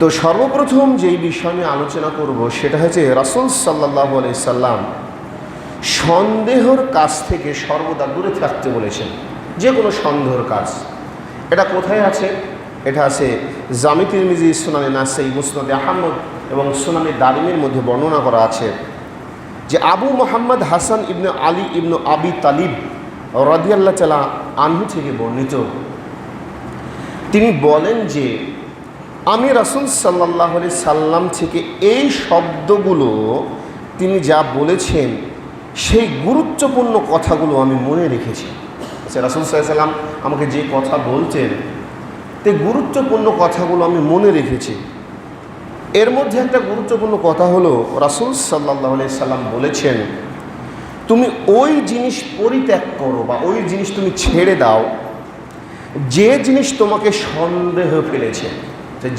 তো সর্বপ্রথম যেই বিষয় আমি আলোচনা করব সেটা হচ্ছে রাসূল সাল্লাল্লাহু আলাইহি সাল্লাম সন্দেহের কাজ থেকে সর্বদা দূরে থাকতে বলেছেন। যে কোনো সন্দেহের কাজ। এটা কোথায় আছে? এটা আছে জামি তিরমিজি, সুনানে নাসাই, মুসনাদে আহমদ এবং সুনানে দারিমির মধ্যে বর্ণনা করা আছে যে আবু মুহাম্মদ হাসান ইবনে আলী ইবনে আবি তালিব রাদিয়াল্লাহু তাআলা আনহু থেকে বর্ণিত, তিনি বলেন যে আমি রাসূল সাল্লাল্লাহু আলাইহি সাল্লাম থেকে এই শব্দগুলো তিনি যা বলেছেন সেই গুরুত্বপূর্ণ কথাগুলো আমি মনে রেখেছি। রাসূল সাল্লাল্লাহু আলাইহি সাল্লাম আমাকে যে কথা বলছেন সেই গুরুত্বপূর্ণ কথাগুলো আমি মনে রেখেছি। এর মধ্যে একটা গুরুত্বপূর্ণ কথা হলো রাসূল সাল্লাল্লাহু আলাইহি সাল্লাম বলেছেন, তুমি ওই জিনিস পরিত্যাগ করো বা ওই জিনিস তুমি ছেড়ে দাও যে জিনিস তোমাকে সন্দেহে ফেলেছে,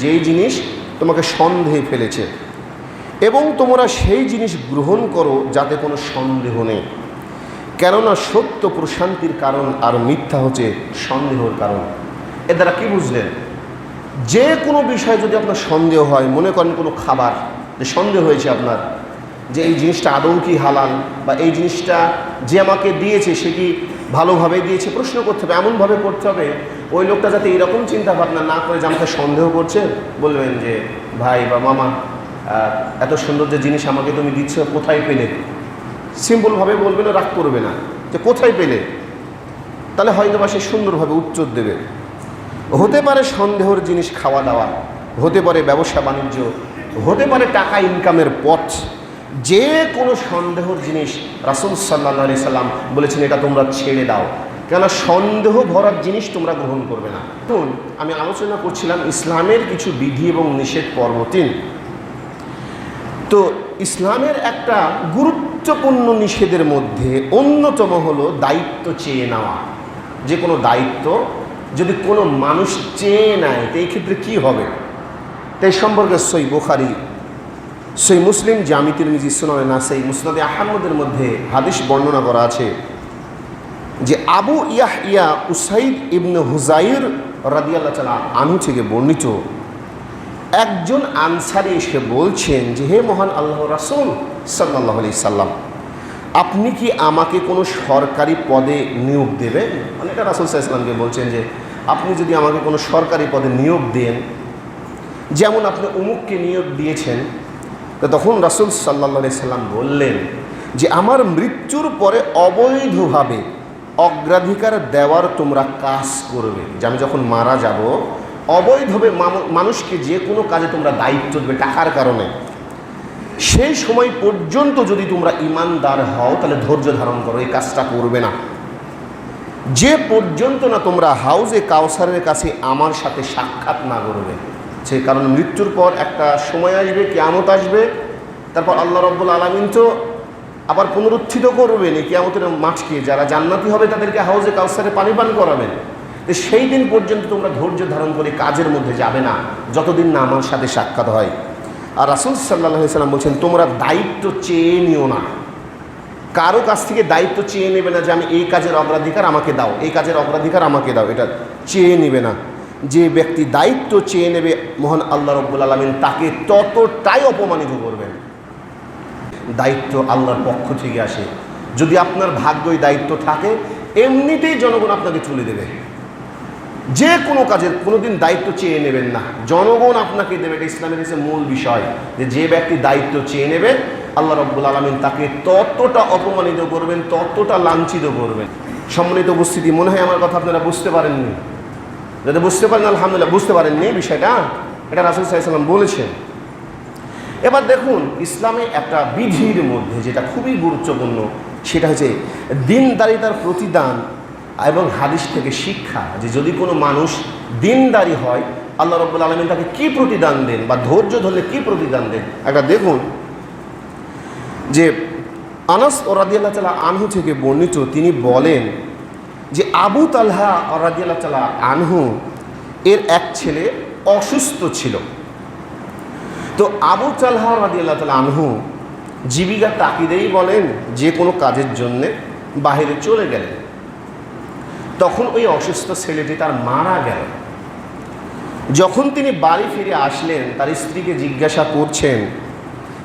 যেই জিনিস তোমাকে সন্দেহে ফেলেছে, এবং তোমরা সেই জিনিস গ্রহণ করো যাতে কোনো সন্দেহ নেই। কেননা সত্য প্রশান্তির কারণ আর মিথ্যা হচ্ছে সন্দেহের কারণ। এর দ্বারা কী বুঝলেন? যে কোনো বিষয়ে যদি আপনার সন্দেহ হয়, মনে করেন কোনো খাবার যে সন্দেহ হয়েছে আপনার যে এই জিনিসটা আদৌ কি হালাল, বা এই জিনিসটা যে আমাকে দিয়েছে সে কি ভালোভাবে দিয়েছে, প্রশ্ন করতে হবে, এমনভাবে করতে হবে ওই লোকটা যাতে এরকম চিন্তা ভাবনা না করে যে আমাকে সন্দেহ করছে। বলবেন যে ভাই বা মামা, এত সুন্দর যে জিনিস আমাকে তুমি দিচ্ছ কোথায় পেলে? সিম্পলভাবে বলবে না, রাগ করবে না, যে কোথায় পেলে। তাহলে হয়তো বা সে সুন্দরভাবে উত্তর দেবে। হতে পারে সন্দেহের জিনিস খাওয়া দাওয়া, হতে পারে ব্যবসা বাণিজ্য, হতে পারে টাকা ইনকামের পথ। যে কোনো সন্দেহের জিনিস রাসূল সাল্লাল্লাহু আলাইহি সাল্লাম বলেছেন এটা তোমরা ছেড়ে দাও, কেন সন্দেহ ভরার জিনিস তোমরা গ্রহণ করবে না। এখন আমি আলোচনা করছিলাম ইসলামের কিছু বিধি এবং নিষেধ পর্ব 3। তো ইসলামের একটা গুরুত্বপূর্ণ নিষেধের মধ্যে অন্যতম হলো দায়িত্ব চেয়ে নেওয়া। যে কোনো দায়িত্ব যদি কোনো মানুষ চেয়ে নেয় তো এই ক্ষেত্রে কী হবে? তাই সম্পর্কে সহিহ বুখারী, সহিহ মুসলিম, জামি তিরমিজি, সুনানে নাসাই, মুসনাদে আহমদের মধ্যে হাদিস বর্ণনা করা আছে যে আবু ইয়াহইয়া উসাইদ ইবনে হুযাইর রাদিয়াল্লাহু তাআলা আনহু থেকে বর্ণিত, একজন আনসারী এসে বলছেন যে হে মহান আল্লাহর রাসূল সাল্লাল্লাহু আলাইহি সাল্লাম, আপনি কি আমাকে কোনো সরকারি পদে নিয়োগ দেবেন? মানে এটা রাসূল সাল্লাল্লাহু আলাইহি সাল্লামকে বলছেন যে আপনি যদি আমাকে কোনো সরকারি পদে নিয়োগ দেন, যেমন আপনি অমুককে নিয়োগ দিয়েছেন। তো তখন রাসূল সাল্লাল্লাহু আলাইহি সাল্লাম বললেন যে আমার মৃত্যুর পরে অবৈধভাবে অগ্রাধিকার দেওয়ার তোমরা কাজ করবে। যে আমি যখন মারা যাব অবৈধভাবে মানুষকে যে কোনো কাজে তোমরা দায়িত্ব দেবে টাকার কারণে, সেই সময় পর্যন্ত যদি তোমরা ঈমানদার হও তাহলে ধৈর্য ধারণ করো, এই কাজটা করবে না যে পর্যন্ত না তোমরা হাউজে কাউসারের কাছে আমার সাথে সাক্ষাৎ না করবে। সে কারণ মৃত্যুর পর একটা সময় আসবে, কিয়ামত আসবে, তারপর আল্লাহ রাব্বুল আলামিন তো আবার পুনরুত্থিত করবেন এই কিয়ামতের মাঠকে। যারা জান্নাতি হবে তাদেরকে হাউজে কাউসারে পানি পান করাবেন। তো সেই দিন পর্যন্ত তোমরা ধৈর্য ধারণ করে কাজের মধ্যে যাবে না যতদিন না আমার সাথে সাক্ষাৎ হয়। আর রাসূল সাল্লাল্লাহু আলাইহি সাল্লাম বলছেন তোমরা দায়িত্ব চেয়ে নিও না, কারো কাছ থেকে দায়িত্ব চেয়ে নেবে না যে আমি এই কাজের অগ্রাধিকার আমাকে দাও, এই কাজের অগ্রাধিকার আমাকে দাও, এটা চেয়ে নেবে না। যে ব্যক্তি দায়িত্ব চেয়ে নেবে মহান আল্লাহ রাব্বুল আলামিন তাকে ততটাই অপমানিত করবেন। দায়িত্ব আল্লাহর পক্ষ থেকে আসে। যদি আপনার ভাগ্যই দায়িত্ব থাকে এমনিতেই জনগণ আপনাকে তুলে দেবে। যে কোনো কাজের কোনোদিন দায়িত্ব চেয়ে নেবেন না, জনগণ আপনাকে দেবে। এটা ইসলামের কাছে মূল বিষয় যে যে ব্যক্তি দায়িত্ব চেয়ে নেবে আল্লাহ রাব্বুল আলামিন তাকে ততটা অপমানিত করবেন, ততটা লাঞ্ছিত করবেন। সম্মানিত উপস্থিতি, মনে হয় আমার কথা আপনারা বুঝতে পারেননি। যদি বুঝতে পারেন আলহামদুলিল্লাহ, বুঝতে পারেননি বিষয়টা, এটা রাসূল সাল্লাল্লাহু আলাইহি সাল্লাম বলেছেন। এবার দেখুন ইসলামে একটা বিধির মধ্যে যেটা খুবই গুরুত্বপূর্ণ সেটা হচ্ছে দিনদারিতার প্রতিদান এবং হাদিস থেকে শিক্ষা যে যদি কোনো মানুষ দিনদারি হয় আল্লাহ রাব্বুল আলামিন তাকে কী প্রতিদান দেন বা ধৈর্য ধরলে কী প্রতিদান দেন। একটা দেখুন যে আনাস রাদিয়াল্লাহু তাআলা আনহু থেকে বর্ণিত, তিনি বলেন যে আবু তালহা রাদিয়াল্লাহু তাআলা আনহু এর এক ছেলে অসুস্থ ছিল। তো আবু তালহা রাদিয়াল্লাহু তাআলা আনহু জীবিকার তাকিদেই বলেন যে কোনো কাজের জন্যে বাহিরে চলে গেলেন। তখন ওই অসুস্থ ছেলেটি তার মারা গেল। যখন তিনি বাড়ি ফিরে আসলেন তার স্ত্রীকে জিজ্ঞাসা করছেন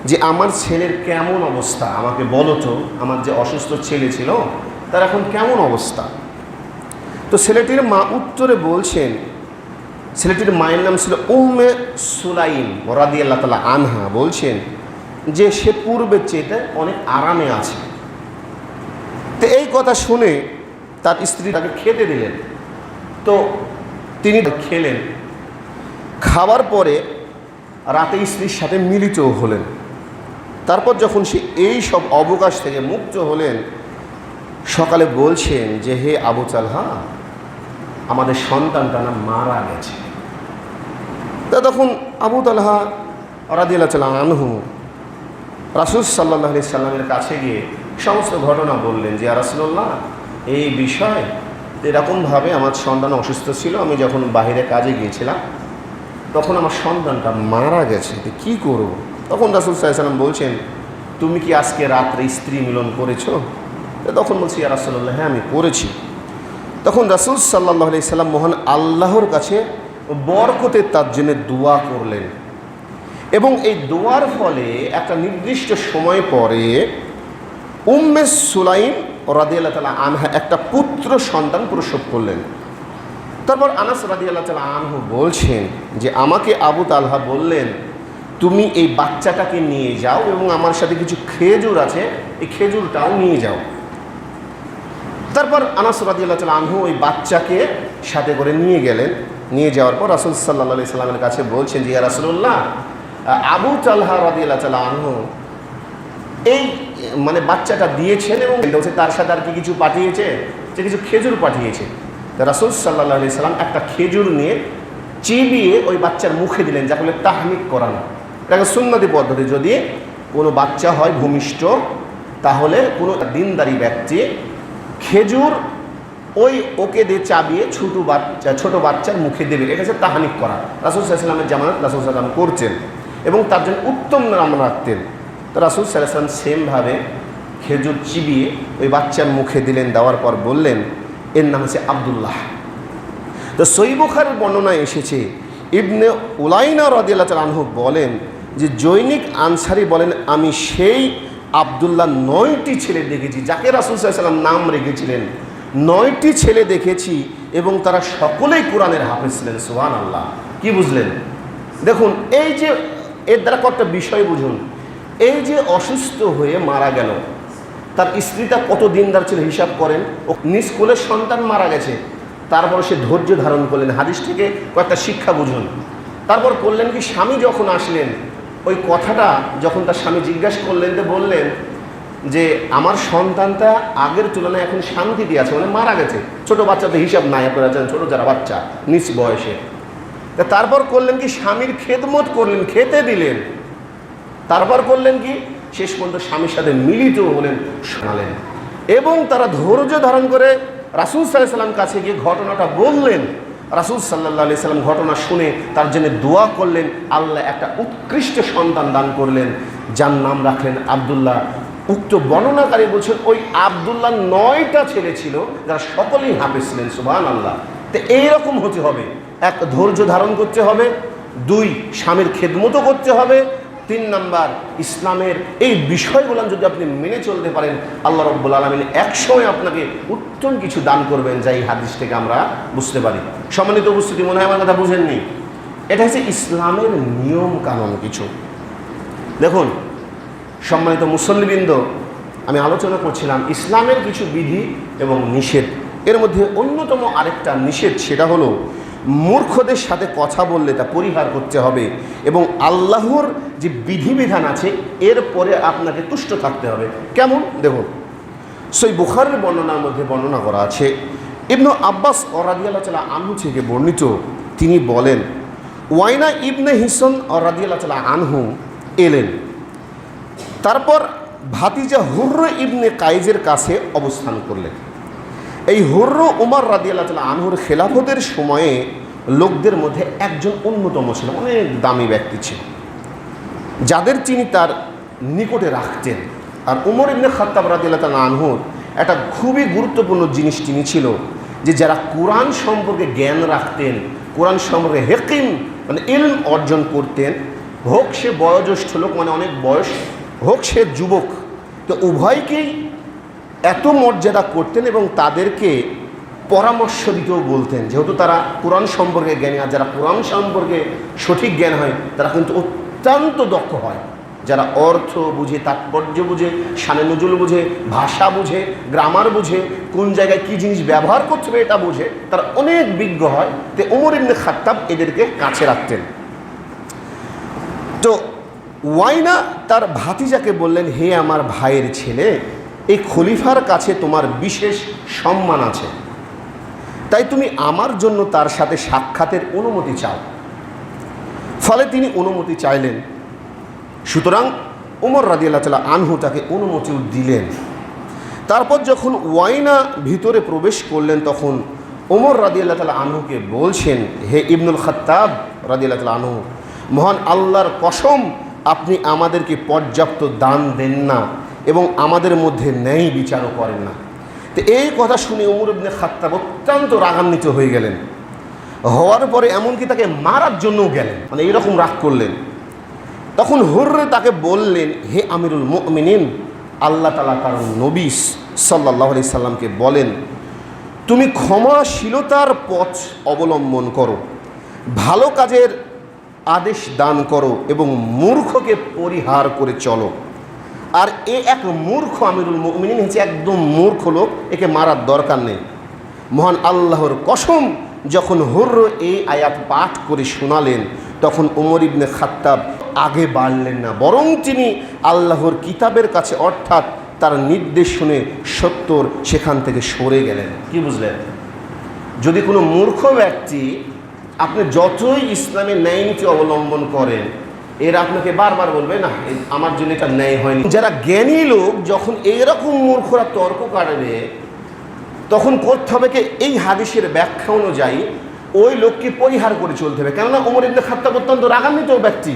যে আমার ছেলের কেমন অবস্থা, আমাকে বলো তো, আমার যে অসুস্থ ছেলে ছিল তার এখন কেমন অবস্থা। তো ছেলেটির মা উত্তরে বলছেন, ছেলেটির মায়ের নাম ছিল উম্মে সুলাইম রাদিয়াল্লাহু তাআলা আনহা, বলছেন যে সে পূর্বের চেয়ে অনেক আরামে আছে। তো এই কথা শুনে তার স্ত্রী তাকে খেতে দিলেন। তো তিনি খেলেন, খাওয়ার পরে রাতে স্ত্রীর সাথে মিলিত হলেন। তারপর যখন সে এই সব অবকাশ থেকে মুক্ত হলেন, সকালে বলছেন যে হে আবু তালহা, আমাদের সন্তানটা না মারা গেছে। তা তখন আবু তালহা রাদিয়াল্লাহু তাআলা আনহু রাসূল সাল্লাল্লাহু আলাইহি সাল্লামের কাছে গিয়ে সমস্ত ঘটনা বললেন যে ইয়া রাসূলুল্লাহ, এই বিষয় এরকমভাবে আমার সন্তান অসুস্থ ছিল, আমি যখন বাইরে কাজে গিয়েছিলাম তখন আমার সন্তানটা মারা গেছে, কি করব। তখন রাসূল সাল্লাল্লাহু আলাইহি সাল্লাম বলছেন, তুমি কি আজকে রাত্রে স্ত্রী মিলন করেছো? তখন বলছি ইয়া রাসূলুল্লাহ, হ্যাঁ আমি করেছি। তখন রাসূল সাল্লাল্লাহু আলাইহি সাল্লাম মহান আল্লাহর কাছে বরকতের তার জন্য দোয়া করলেন, এবং এই দোয়ার ফলে একটা নির্দিষ্ট সময় পরে উম্মে সুলাইম রাদিয়াল্লাহু তাআলা আনহা একটা পুত্র সন্তান প্রসব করলেন। তারপর আনাস রাদিয়াল্লাহু তাআলা আনহু বলছেন যে আমাকে আবু তালহা বললেন, তুমি এই বাচ্চাটাকে নিয়ে যাও এবং আমার সাথে কিছু খেজুর আছে, এই খেজুরটাও নিয়ে যাও। তারপর আনাস রাদিয়াল্লাহু তাআলা আনহু ওই বাচ্চাকে সাথে করে নিয়ে গেলেন। নিয়ে যাওয়ার পর রাসূল সাল্লাল্লাহু আলাইহি সাল্লামের কাছে বলছেন যে ইয়া রাসূলুল্লাহ, আবু তালহা রাদিয়াল্লাহু তাআলা আনহু এই বাচ্চাটা দিয়েছেন এবং তার সাথে আর কি কিছু পাঠিয়েছে, যে কিছু খেজুর পাঠিয়েছে। রাসূল সাল্লাল্লাহু আলাইহি সাল্লাম একটা খেজুর নিয়ে চিবিয়ে ওই বাচ্চার মুখে দিলেন, যা বলে তাহনিক করানো। এটা সুন্নতি পদ্ধতি। যদি কোনো বাচ্চা হয় ভূমিষ্ঠ, তাহলে কোনো দিনদারি ব্যক্তি খেজুর ওকে দিয়ে চাবিয়ে ছোট বাচ্চার মুখে দেবে, এটা হচ্ছে তাহনিক করা। রাসূল সাল্লাল্লাহু আলাইহি সাল্লামের জামানত রাসূল সাল্লাল্লাহু আলাইহি সাল্লাম করছেন এবং তার জন্য উত্তম নাম রাখতেন। তো রাসূল সাল্লাল্লাহু আলাইহি সাল্লাম সেমভাবে খেজুর চিবিয়ে ওই বাচ্চার মুখে দিলেন। দেওয়ার পর বললেন, এর নাম হচ্ছে আব্দুল্লাহ। তো সহিহ বুখারীর বর্ণনায় এসেছে, ইবনে উলাইনা রাদিয়াল্লাহু তাআলা আনহু বলেন যে জৈনিক আনসারী বলেন, আমি সেই আব্দুল্লাহ 9টি ছেলে দেখেছি যাকে রাসূল সাল্লাল্লাহু আলাইহি সাল্লাম নাম রেখেছিলেন। 9টি ছেলে দেখেছি এবং তারা সকলেই কোরআনের হাফেজ ছিলেন। সুবহানাল্লাহ। কি বুঝলেন? দেখুন, এই যে এর দ্বারা কয়েকটা বিষয় বুঝুন। এই যে অসুস্থ হয়ে মারা গেল, তার স্ত্রীটা কত দিনদার ছিল হিসাব করেন। ও নিজ কোলের সন্তান মারা গেছে, তারপর সে ধৈর্য ধারণ করলেন। হাদিস থেকে কয়েকটা শিক্ষা বুঝুন। তারপর করলেন কি, স্বামী যখন আসলেন, ওই কথাটা যখন তার স্বামী জিজ্ঞাসা করলেন, তো বললেন যে আমার সন্তানটা আগের তুলনায় এখন শান্তিতে আছে, মারা গেছে। ছোট বাচ্চাদের হিসাব নাই, আপনারা জানেন, ছোট যারা বাচ্চা নিজ বয়সে। তারপর করলেন কি, স্বামীর খেদমত করলেন, খেতে দিলেন। তারপর করলেন কি, শেষ পর্যন্ত স্বামীর সাথে মিলিত হলেন, শোনালেন, এবং তারা ধৈর্য ধারণ করে রাসূল সাল্লাল্লাহু আলাইহি সাল্লাম কাছে গিয়ে ঘটনাটা বললেন। রাসূল সাল্লাল্লাহু আলাইহি সাল্লাম ঘটনা শুনে তার জন্য দোয়া করলেন। আল্লাহ একটা উৎকৃষ্ট সন্তান দান করলেন, যার নাম রাখলেন আব্দুল্লাহ। উক্ত বর্ণনাকারী বলছেন ওই আব্দুল্লাহ 9টা ছেলে ছিল যারা সকলেই হাফেজ ছিলেন। সুবহানাল্লাহ। তো এইরকম হতে হবে, এক ধৈর্য ধারণ করতে হবে, 2 স্বামীর খেদমতও করতে হবে, 3 নাম্বার ইসলামের এই বিষয়গুলো যদি আপনি মেনে চলতে পারেন, আল্লাহ রাব্বুল আলামিন একসময় আপনাকে উত্তম কিছু দান করবেন, যা এই হাদিস থেকে আমরা বুঝতে পারি। সম্মানিত উপস্থিতি, মনে হয় আমার কথা বুঝেননি। এটা হচ্ছে ইসলামের নিয়ম কানুন কিছু। দেখুন সম্মানিত মুসল্লিবৃন্দ, আমি আলোচনা করছিলাম ইসলামের কিছু বিধি এবং নিষেধ। এর মধ্যে অন্যতম আরেকটা নিষেধ, সেটা হলো মূর্খদের সাথে কথা বললে তা পরিহার করতে হবে, এবং আল্লাহর যে বিধিবিধান আছে এর পরে আপনাকে তুষ্ট থাকতে হবে। কেমন? দেখুন, সহিহ বুখারীর বর্ণনার মধ্যে বর্ণনা করা আছে, ইবনে আব্বাস রাদিয়াল্লাহু তাআলা আনহু থেকে বর্ণিত, তিনি বলেন, ওয়াইনা ইবনে হিসন রাদিয়াল্লাহু তাআলা আনহু এলেন। তারপর ভাতিজা হুরর ইবনে কাইজের কাছে অবস্থান করলেন। এই হুরর উমর রাদিয়াল্লাহু তাআলা আনহুর খেলাফতের সময়ে লোকদের মধ্যে একজন অন্যতম ছিল, অনেক দামি ব্যক্তি ছিল, যাদের তিনি তার নিকটে রাখতেন। আর উমর ইবনে খাত্তাব রাদিয়াল্লাহু তাআলা আনহুর একটা খুবই গুরুত্বপূর্ণ জিনিস তিনি ছিল, যে যারা কোরআন সম্পর্কে জ্ঞান রাখতেন, কোরআন সম্পর্কে হেকিম মানে ইলম অর্জন করতেন, হোক সে বয়োজ্যেষ্ঠ লোক মানে অনেক বয়স, হোক সে যুবক, তো উভয়কেই এত মর্যাদা করতেন এবং তাদেরকে পরামর্শ দিতেও বলতেন, যেহেতু তারা কোরআন সম্পর্কে জ্ঞানী। আর যারা কোরআন সম্পর্কে সঠিক জ্ঞান হয় তারা কিন্তু অত্যন্ত দক্ষ হয়। যারা অর্থ বুঝে, তাৎপর্য বুঝে, শানে নজুল বুঝে, ভাষা বুঝে, গ্রামার বুঝে, কোন জায়গায় কী জিনিস ব্যবহার করতে হবে এটা বুঝে, তারা অনেক বিজ্ঞ হয়। তো ওমর ইবনে খাত্তাব এদেরকে কাছে রাখতেন। তো ওয়াইনা তার ভাতিজাকে বললেন, হে আমার ভাইয়ের ছেলে, এই খলিফার কাছে তোমার বিশেষ সম্মান আছে, তাই তুমি আমার জন্য তার সাথে সাক্ষাতের অনুমতি চাও। ফলে তিনি অনুমতি চাইলেন। সুতরাং ওমর রাদিয়াল্লাহু তাআলা আনহু তাকে অনুমতিও দিলেন। তারপর যখন ওয়াইনা ভিতরে প্রবেশ করলেন তখন ওমর রাদিয়াল্লাহু তাআলা আনহুকে বলছেন, হে ইবনুল খাত্তাব রাদিয়াল্লাহু তাআলা আনহু, মহান আল্লাহর কসম, আপনি আমাদেরকে পর্যাপ্ত দান দেন না এবং আমাদের মধ্যে ন্যায় বিচারও করেন না। তো এই কথা শুনে ওমর ইবনে খাত্তাব অত্যন্ত রাগান্বিত হয়ে গেলেন। হওয়ার পরে এমনকি তাকে মারার জন্যও গেলেন, মানে এইরকম রাগ করলেন। তখন হুররে তাকে বললেন, হে আমিরুল মুমিনিন, আল্লাহ তাআলা তার নবী সাল্লাল্লাহু আলাইহি সাল্লামকে বলেন, তুমি ক্ষমাশীলতার পথ অবলম্বন করো, ভালো কাজের আদেশ দান করো এবং মূর্খকে পরিহার করে চলো। আর এক মূর্খ আমিরুল মুমিনিন হচ্ছে একদম মূর্খ লোক, একে মারার দরকার নেই। মহান আল্লাহর কসম, যখন হুরর এই আয়াত পাঠ করে শোনালেন তখন ওমর ইবনে খাত্তাব আগে বাড়লেন না, বরং তিনি আল্লাহর কিতাবের কাছে অর্থাৎ তার নির্দেশ শুনে সত্তর সেখান থেকে সরে গেলেন। কি বুঝলেন? যদি কোনো মূর্খ ব্যক্তি আপনি যতই ইসলামের ন্যায় নীতি অবলম্বন করেন, এরা আপনাকে বারবার বলবে না আমার জন্য এটা ন্যায় হয়নি। যারা জ্ঞানী লোক যখন এইরকম মূর্খরা তর্ক কাটবে তখন করতে হবে কি, এই হাদিসের ব্যাখ্যা অনুযায়ী ওই লোককে পরিহার করে চলতে হবে। কেননা ওমর ইবনে খাত্তাব অত্যন্ত রাগান্বিত ব্যক্তি,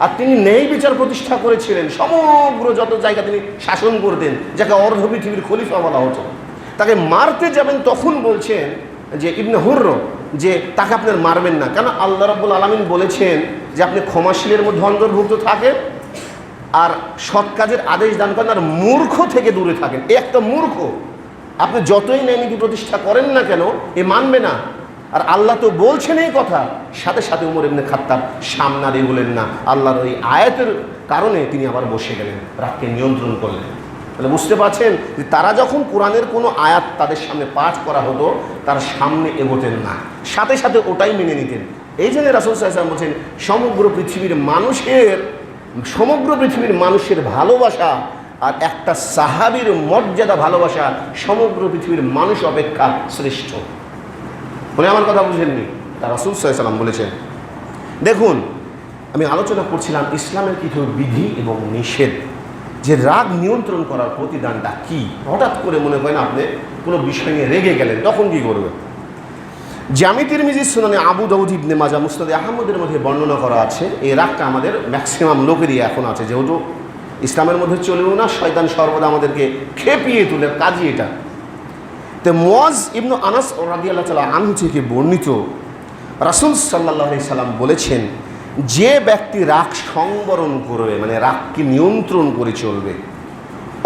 আর তিনি ন্যায় বিচার প্রতিষ্ঠা করেছিলেন। সমগ্র যত জায়গা তিনি শাসন করতেন, যাকে অর্ধ পৃথিবীর খলিফা বলা হতো। তাকে মারতে যাবেন তখন বলছেন যে ইবনে হুরর, যে তাকে আপনার মারবেন না, কেন আল্লাহ রাব্বুল আলামিন বলেছেন যে আপনি ক্ষমাশীলের মধ্যে অন্তর্ভুক্ত থাকেন আর সৎ কাজের আদেশ দান করেন আর মূর্খ থেকে দূরে থাকেন। একটা মূর্খ, আপনি যতই ন্যায় নীতি প্রতিষ্ঠা করেন না কেন এ মানবে না। আর আল্লাহ তো বলছেন এই কথা, সাথে সাথে ওমর ইবনে খাত্তাব সামনে এগোলেন না। আল্লাহর ওই আয়াতের কারণে তিনি আবার বসে গেলেন, রাগকে নিয়ন্ত্রণ করলেন। তাহলে বুঝতে পারছেন যে তারা যখন কোরআনের কোনো আয়াত তাদের সামনে পাঠ করা হতো তার সামনে এগোতেন না, সাথে সাথে ওটাই মেনে নিতেন। এই জন্য রাসূল সাল্লাল্লাহু আলাইহি ওয়াসাল্লাম বলছেন, সমগ্র পৃথিবীর মানুষের ভালোবাসা আর একটা সাহাবীর মর্যাদা ভালোবাসা সমগ্র পৃথিবীর মানুষ অপেক্ষা শ্রেষ্ঠ। বলে আমার কথা বুঝেননি? তা রাসূল সাল্লাল্লাহু আলাইহি ওয়াসাল্লাম বলেছেন। দেখুন, আমি আলোচনা করছিলাম ইসলামের কিছু বিধি এবং নিষেধ, যে রাগ নিয়ন্ত্রণ করার প্রতিদানটা কি। হঠাৎ করে মনে করেন আপনি কোনো বিষয় নিয়ে রেগে গেলেন, তখন কী করবেন? জামি তিরমিজি, সুনানে আবু দাউদ, ইবনে মাজাহ, মুসনাদে আহমদের মধ্যে বর্ণনা করা আছে। এই রাগটা আমাদের ম্যাক্সিমাম লোকেরই এখন আছে, যেহেতু ইসলামের মধ্যে চলেও না, শয়তান সর্বদা আমাদেরকে খেপিয়ে তুলে কাজই এটা। তো মুয়াজ ইবনে আনাস রাদিয়াল্লাহু তাআলা আনহু থেকে বর্ণিত, রাসূল সাল্লাল্লাহু আলাইহি সাল্লাম বলেছেন, যে ব্যক্তি রাগ সংবরণ করবে, মানে রাগকে নিয়ন্ত্রণ করে চলবে,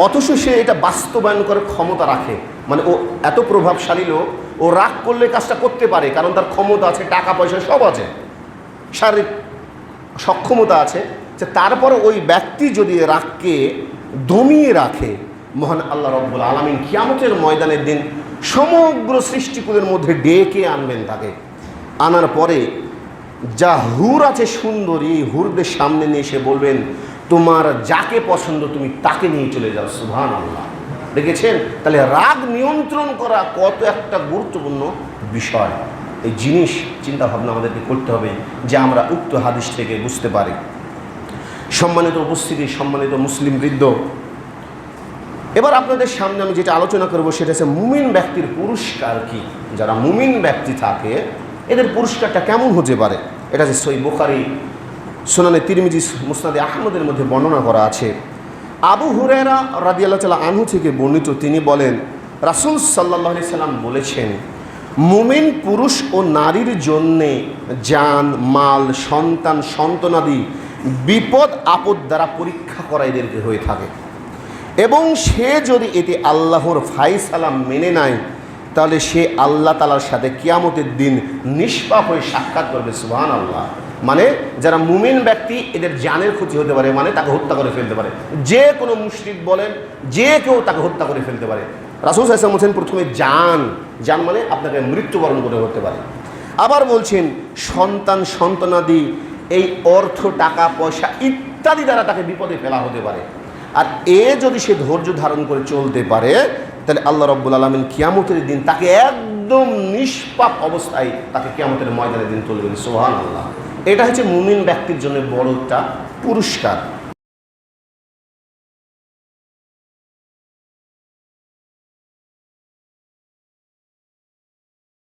অথচ সে এটা বাস্তবায়ন করার ক্ষমতা রাখে, মানে ও এত প্রভাবশালী লোক, ও রাগ করলে কাজটা করতে পারে, কারণ তার ক্ষমতা আছে, টাকা পয়সা সব আছে, শারীরিক সক্ষমতা আছে। যে তারপর ওই ব্যক্তি যদি রাগকে দমিয়ে রাখে, মহান আল্লাহ রাব্বুল আলামিন কিয়ামতের ময়দানের দিন সমগ্র সৃষ্টিকুলের মধ্যে ডেকে আনবেন তাকে। আনার পরে যা হুর আছে সুন্দরী, হুরদের সামনে নিয়ে এসে বলবেন, তোমার যাকে পছন্দ তুমি তাকে নিয়ে চলে যাও। সুবহানাল্লাহ। দেখেছেন? তাহলে রাগ নিয়ন্ত্রণ করা কত একটা গুরুত্বপূর্ণ বিষয়। এই জিনিস চিন্তা ভাবনা আমাদেরকে করতে হবে, যে আমরা উক্ত হাদিস থেকে বুঝতে পারি। সম্মানিত উপস্থিতি, সম্মানিত মুসলিম বৃদ্ধ, এবার আপনাদের সামনে আমি যেটা আলোচনা করব সেটা হচ্ছে মুমিন ব্যক্তির পুরস্কার কি। যারা মুমিন ব্যক্তি থাকে এদের পুরস্কারটা কেমন হতে পারে। এটা হচ্ছে সহিহ বুখারী, সুনানে তিরমিজি, মুসনাদে আহমদের মধ্যে বর্ণনা করা আছে। আবু হুরায়রা রাদিয়াল্লাহু তাআলা আনহু থেকে বর্ণিত, তিনি বলেন, রাসূল সাল্লাল্লাহু আলাইহি সাল্লাম বলেছেন, মুমিন পুরুষ ও নারীর জন্যে জান, মাল, সন্তান, সন্তানাদি বিপদ আপদ দ্বারা পরীক্ষা করা এদেরকে হয়ে থাকে, এবং সে যদি এতে আল্লাহর ফায়সালা মেনে নেয় তাহলে সে আল্লাহ তাআলার সাথে কিয়ামতের দিন নিষ্পাপ হয়ে সাক্ষাৎ করবে। সুবহানাল্লাহ। মানে যারা মুমিন ব্যক্তি এদের জানের ক্ষতি হতে পারে, মানে তাকে হত্যা করে ফেলতে পারে, যে কোনো মুশরিক বলেন, যে কেউ তাকে হত্যা করে ফেলতে পারে। রাসূল সাল্লাল্লাহু আলাইহি ওয়াসাল্লাম বলছেন প্রথমে জান মানে আপনাকে মৃত্যুবরণ করে হতে পারে। আবার বলছেন সন্তান, সন্তানাদি, এই অর্থ, টাকা পয়সা ইত্যাদি দ্বারা তাকে বিপদে ফেলা হতে পারে। আর যদি সে ধৈর্য ধারণ করে চলতে পারে তাহলে আল্লাহ রাব্বুল আলামিন কিয়ামতের দিন তাকে একদম নিষ্পাপ অবস্থায় তাকে কিয়ামতের ময়দানের দিন তুলবেন। সুবহানাল্লাহ। এটা হচ্ছে মুমিন ব্যক্তির জন্য বড় একটা পুরস্কার।